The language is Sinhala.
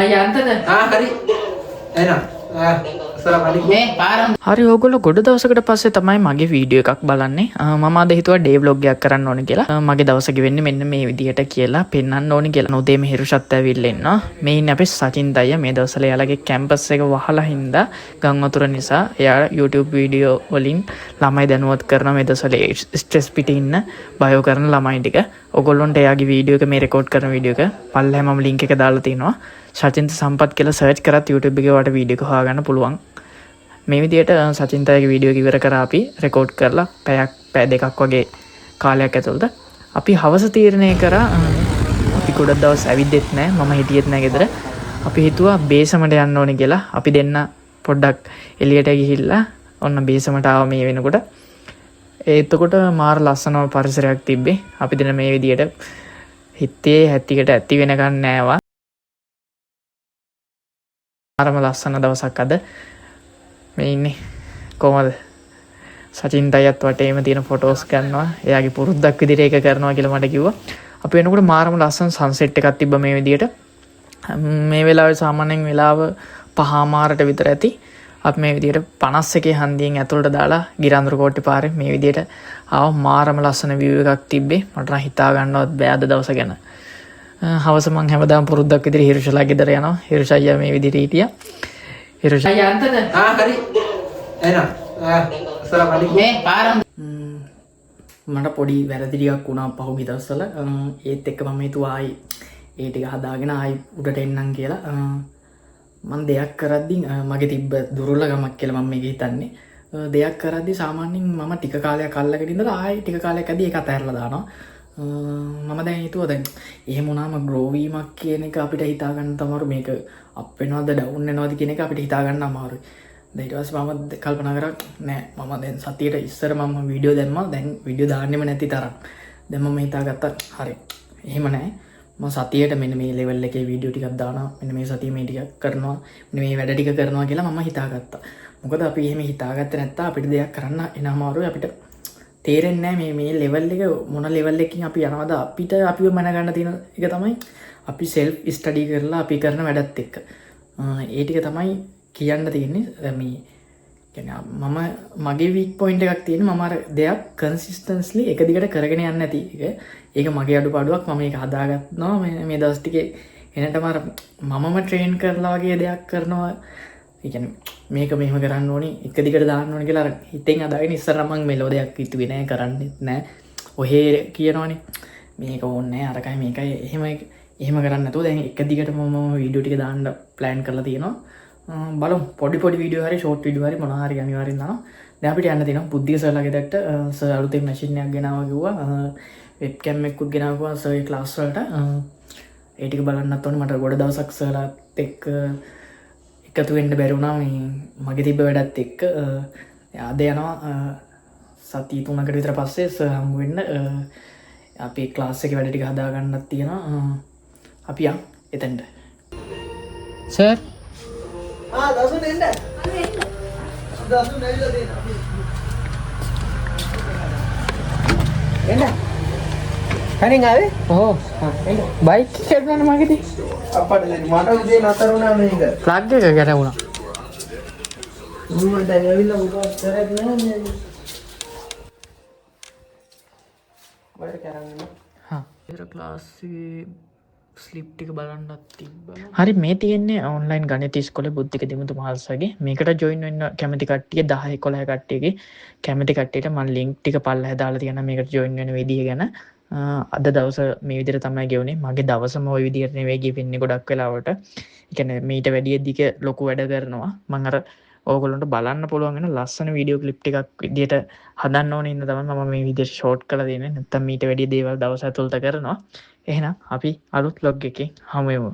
හරි එහෙනම් හරි ඕගොල්ලෝ ගොඩ දවසකට පස්සේ තමයි මගේ වීඩියෝ එකක් බලන්නේ. මම අද හිතුවා ඩේ ව්ලොග් එකක් කරන්න ඕනේ කියලා. මගේ දවස ගෙවෙන්නේ මෙන්න මේ විදිහට කියලා පෙන්වන්න ඕනේ කියලා. උදේම හිරුෂත් ඇවිල්ලා ඉන්නවා. මේ ඉන්නේ අපේ සචින් දయ్య. මේ දවස්වල එයාලගේ කැම්පස් එක වහලා හින්දා ගම් වතුර නිසා එයා YouTube වීඩියෝ වලින් ළමයි දැනුවත් කරන මේ දවස්වල ස්ට්‍රෙස් පිටේ ඉන්න බයෝ කරන ළමයි ටික. ඔයගොල්ලොන්ට එයාගේ වීඩියෝ එක මේ රෙකෝඩ් කරන වීඩියෝ එක පල්ලෙහා මම ලින්ක් එක දාලා තිනවා. සචින්ත සම්පත් කියලා සර්ච් කරත් YouTube එකේ වට වීඩියෝ එක හොයාගන්න පුළුවන්. මේ විදියට සචින්තයගේ වීඩියෝ එක ඉවර කරා අපි රෙකෝඩ් කරලා පැය දෙකක් වගේ කාලයක් ඇතුළත අපි හවස තීරණය කරා අපි ගොඩක් දවස් ඇවිද්දෙත් නැහැ මම හිටියෙත් නැහැ ගෙදර. අපි හිතුවා බේසමට යන්න ඕනේ කියලා. අපි දෙන්න පොඩ්ඩක් එළියට ගිහිල්ලා ඔන්න බේසමට ආව මේ වෙනකොට. එතකොට මාර ලස්සනම පරිසරයක් තිබ්බේ. අපි දෙන මේ විදියට හිතේ හැතිකට ඇති වෙනකන් නෑවා. මාරම ලස්සන දවසක් අද. මේ ඉන්නේ කොහමද සචින් දයත් වටේම තියෙන ෆොටෝස් ගන්නවා. එයාගේ පුරුද්දක් විදිහට ඒක කරනවා කියලා මට කිව්වා. අපි වෙනකොට මාරම ලස්සන සන්සෙට් එකක් තිබ්බ මේ විදිහට. මේ වෙලාවේ සාමාන්‍යයෙන් වෙලාව 5:00 විතර ඇති. අපි මේ විදිහට 51 හන්දියෙන් ඇතුළට දාලා ගිරාඳුරු කෝට්ටේ පාරේ මේ විදිහට ආව මාරම ලස්සන view එකක් තිබ්බේ. මට නම් හිතා ගන්නවත් බෑ අද දවස ගැන. හවස මං හැමදාම පුරුද්දක් විදිහට හිරුෂලා ගෙදර යනවා. හිරුෂයියා මේ විදිහට හිටියා. හිරුෂයියා අන්තද? හරි එහෙනම් අස්සලාමු අලයිකුම්. මේ පාරම් මට පොඩි වැරදි ටිකක් වුණා පහුගිය දවස්වල. ඒත් එක්ක මම හිතුවා ආයි ඒ ටික හදාගෙන ආයි උඩට එන්නම් කියලා. මම දෙයක් කරද්දි මගේ තිබ්බ දුර්වලකමක් කියලා මම මේක හිතන්නේ. දෙයක් කරද්දි සාමාන්‍යයෙන් මම ටික කාලයක් අල්ලගෙන ඉඳලා ආයි ටික කාලයක් ඇද්දි ඒක අතහැරලා දානවා. මම දැන් හිතුවා දැන් එහෙම වුණාම ග්‍රෝ වීමක් කියන එක අපිට හිතා ගන්න තමයි මේක අප් වෙනවද ඩවුන් වෙනවද කියන එක අපිට හිතා ගන්න අමාරුයි. දැන් ඊට පස්සේ මම කල්පනා කරා නෑ මම දැන් සතියට ඉස්සර මම වීඩියෝ දැම්මා. දැන් වීඩියෝ දාන්නෙම නැති තරම්. දැන් මම හිතාගත්තා හරි. එහෙම නෑ. මම සතියට මෙන්න මේ ලෙවල් එකේ වීඩියෝ ටිකක් දානවා. මෙන්න මේ සතිය මේ ටිකක් කරනවා. මෙන්න මේ වැඩ ටික කරනවා කියලා මම හිතාගත්තා. මොකද අපි එහෙම හිතාගත්තේ නැත්නම් අපිට දෙයක් කරන්න එන අමාරුයි. අපිට තේරෙන්නේ නැහැ මේ ලෙවල් එක මොන ලෙවල් එකකින් අපි යනවද අපිට අපිව මනගන්න තියෙන එක තමයි අපි සෙල්ෆ් ස්ටඩි කරලා අපි කරන වැඩත් එක්ක. ඒ ටික තමයි කියන්න තියෙන්නේ. මේ කියන්නේ මම මගේ වීක් පොයින්ට් එකක් තියෙනවා. මම අර දෙයක් කන්සිස්ටන්ස්ලි එක දිගට කරගෙන යන්නේ නැති එක. ඒක මගේ අඩුපාඩුවක්. මම ඒක හදාගන්නවා මේ දවස් ටිකේ එනටම අර මමම ට්‍රේන් කරලා වගේ දෙයක් කරනවා. ඒ කියන්නේ මේක මෙහෙම කරන්න ඕනේ එක දිගට දාන්න ඕනේ කියලා අර හිතෙන් අදාගෙන ඉස්සර මම මෙලෝ දෙයක් හිතුවේ නෑ කරන්නෙත් නෑ. ඔහේ කියනවනේ මේක ඕනේ නෑ අරකයි මේකයි එහෙම කරන්න නැතුව දැන් එක දිගට මම වීඩියෝ ටික දාන්න ප්ලෑන් කරලා තියෙනවා. බලමු පොඩි වීඩියෝ හරි ෂෝට් වීඩියෝ හරි මොනවා හරි අනිවාර්යෙන් දානවා. දැන් අපිට යන්න තියෙනවා බුද්ධිය සර්ලාගේ දැක්ට සර් අලුතෙන් මැෂින් එකක් ගෙනාවා කිව්වා. වෙබ්කැම් එකකුත් ගෙනාවා කිව්වා සර්ගේ ක්ලාස් වලට. ඒ ටික බලන්නත් ඕනේ. මට ගොඩ දවසක් සර්ලාත් එක්ක එකතු වෙන්න බැරි වුණා මේ මගේ තිබ්බ වැඩත් එක්ක. අද යනවා සතිය 3කට විතර පස්සේ සර් හම්බ වෙන්න. අපි ක්ලාස් එකේ වැඩ ටික හදා ගන්නත් තියෙනවා. අපි යන් එතනට. සර් දසුන් එන්න. දසුන් ඇවිල්ලා දෙන්න. එන්න. කණින් ආවේ? ඔව්. බයික් එක ගන්න මගේදී. අප්පට මට උදේ නතර වුණා මේක. ප්ලග් එක ගැටුණා. මම දැන් ඇවිල්ලා උදේ කරත් නෑ මේ. වල කරන්නේ. හා. ඉතර ක්ලාස් එකේ ස්ලිප් ටික බලන්නත් තිබ්බා. හරි මේ තියෙන්නේ ඔන්ලයින් ගණිත ඉස්කෝලේ බුද්ධික දිමුතු මහල්සගේ. මේකට ජොයින් වෙන්න කැමති කට්ටිය 10 11 කට්ටියගේ කැමති කට්ටියට මම ලින්ක් ටික පල්ලෙහා දාලා තියෙනවා මේකට ජොයින් වෙන විදිය ගැන. අද දවස මේ විදිහට තමයි ගෙවුනේ. මගේ දවසම ওই විදිහට නෙවෙයි ගෙවෙන්නේ ගොඩක් වෙලාවට. ඒ කියන්නේ මීට වැඩිය දිග ලොකු වැඩ කරනවා. මම අර ඕගොල්ලන්ට බලන්න පුළුවන් වෙන ලස්සන වීඩියෝ ක්ලිප් ටිකක් විදිහට හදන්න ඕනේ ඉන්න තමයි මම මේ විදිහට ෂෝට් කරලා දෙන්නේ. නැත්තම් මීට වැඩිය දේවල් දවස් ඇතුළත කරනවා. එහෙනම් අපි අලුත් vlog එකකින් හමු වෙමු.